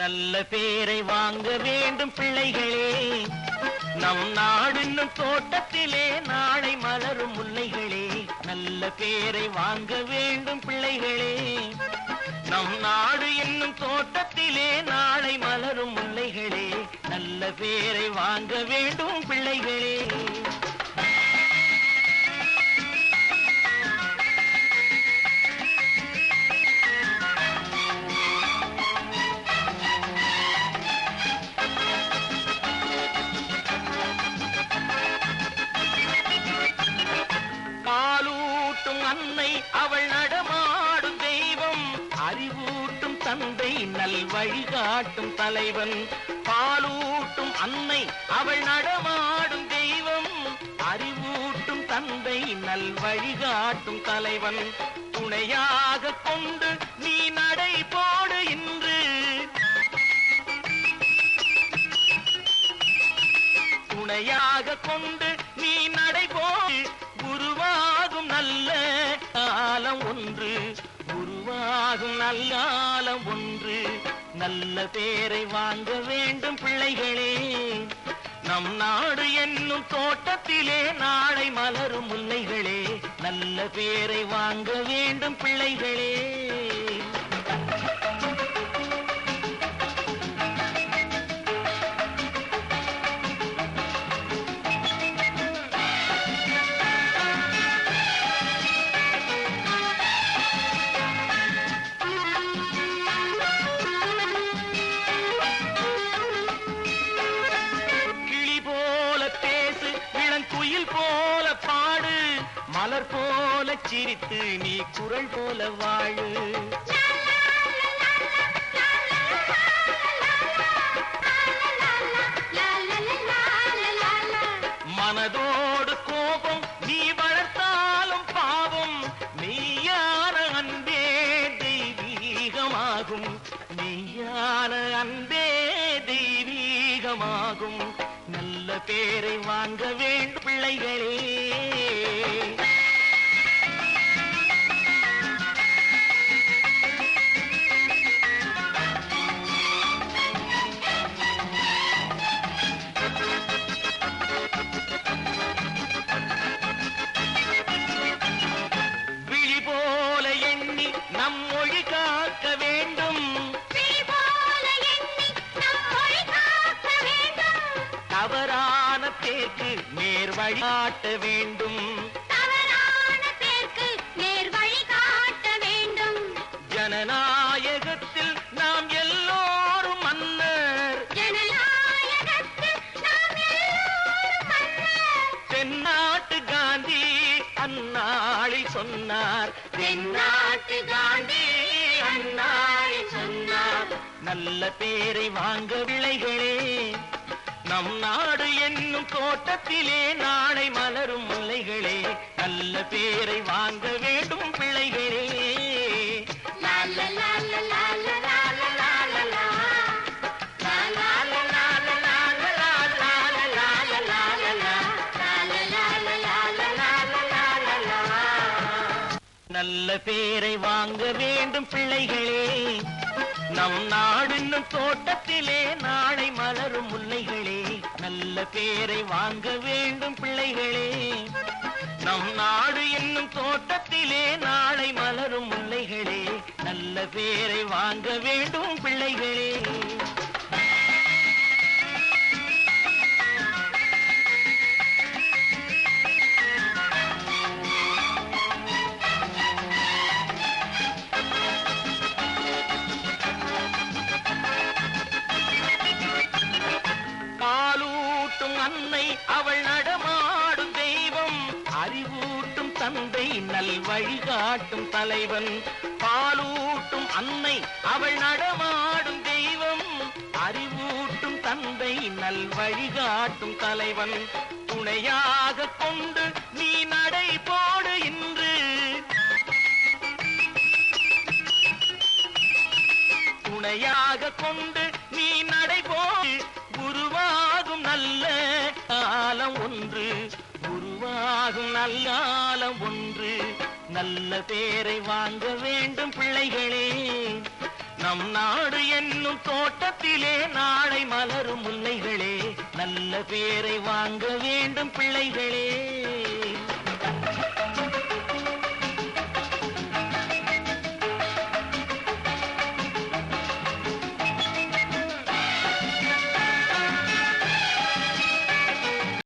நல்ல பேரை வாங்க வேண்டும் பிள்ளைகளே, நம் நாடுன்னும் தோட்டத்திலே நாளை மலரும் முல்லைகளே. நல்ல பேரை வாங்க வேண்டும் பிள்ளைகளே, நம் நாடு என்னும் தோட்டத்திலே நாளை மலரும் முல்லைகளே. நல்ல பேரை வாங்க வேண்டும் பிள்ளைகளே. அன்னை அவள் நடமாடும் தெய்வம், அறிவூட்டும் தந்தை நல் வழிகாட்டும் தலைவன். பாலூட்டும் அன்னை அவள் நடமாடும் தெய்வம், அறிவூட்டும் தந்தை நல் வழிகாட்டும் தலைவன். துணையாக கொண்டு நீ நடை போடு இன்று, துணையாக கொண்டு நீ நடை போடு. உருவாகும் நல்ல காலம் ஒன்று, உருவாகும் நல்ல காலம் ஒன்று. நல்ல பேரை வாங்க வேண்டும் பிள்ளைகளே, நம் நாடு என்னும் தோட்டத்திலே நாளை மலரும் முல்லைகளே. நல்ல பேரை வாங்க வேண்டும் பிள்ளைகளே. போல பாடு, மலர் போல சிரித்து நீ குரல் போல வாழு. மனதோடு கோபம் நீ வளர்த்தாலும் பாவம், மெய்யான அன்பே தெய்வீகமாகும், மெய்யான அன்பே தெய்வீகமாகும். நல்ல பேரை வாங்க வேண்டும் பிள்ளைகளே. விழி போல எண்ணி நம் மொழி காக்க வேண்டும், தவறான பேருக்கு நேர் வழிகாட்ட வேண்டும், தவறான பேருக்கு நேர் வழிகாட்ட வேண்டும். ஜனநாயகத்தில் நாம் எல்லோரும் மன்னர், ஜனநாயகத்தில் நாம் எல்லோரும் மன்னர். தென்னாட்டு காந்தி அந்நாளில் சொன்னார், தென்னாட்டு காந்தி அந்நாளில் சொன்னார். நல்ல பேரை வாங்க பிள்ளைகளே, நம் நாடு என்னும் தோட்டத்திலே நாளை மலரும் முல்லைகளே. நல்ல பேரை வாங்க வேண்டும் பிள்ளைகளே. நல்ல பேரை வாங்க வேண்டும் பிள்ளைகளே, நம் நாடுன்னும் தோட்டத்திலே நாளை மலரும் முல்லைகளே. நல்ல பேரை வாங்க வேண்டும் பிள்ளைகளே, நம் நாடு என்னும் தோட்டத்திலே நாளை மலரும் முல்லைகளே. நல்ல பேரை வாங்க வேண்டும் பிள்ளைகளே. அன்னை அவள் நடமாடும் தெய்வம், அறிவூட்டும் தந்தை நல் வழிகாட்டும் தலைவன். பாலூட்டும் அன்னை அவள் நடமாடும் தெய்வம், அறிவூட்டும் தந்தை நல் வழிகாட்டும் தலைவன். துணையாக கொண்டு நீ நடை போடு இன்று, துணையாக கொண்டு நீ நடை போடு. உருவாகும் நல்ல காலம் ஒன்று, உருவாகும் நல்ல காலம் ஒன்று. நல்ல பேரை வாங்க வேண்டும் பிள்ளைகளே, நம் நாடு என்னும் தோட்டத்திலே நாளை மலரும் முல்லைகளே நல்ல பேரை வாங்க வேண்டும் பிள்ளைகளே.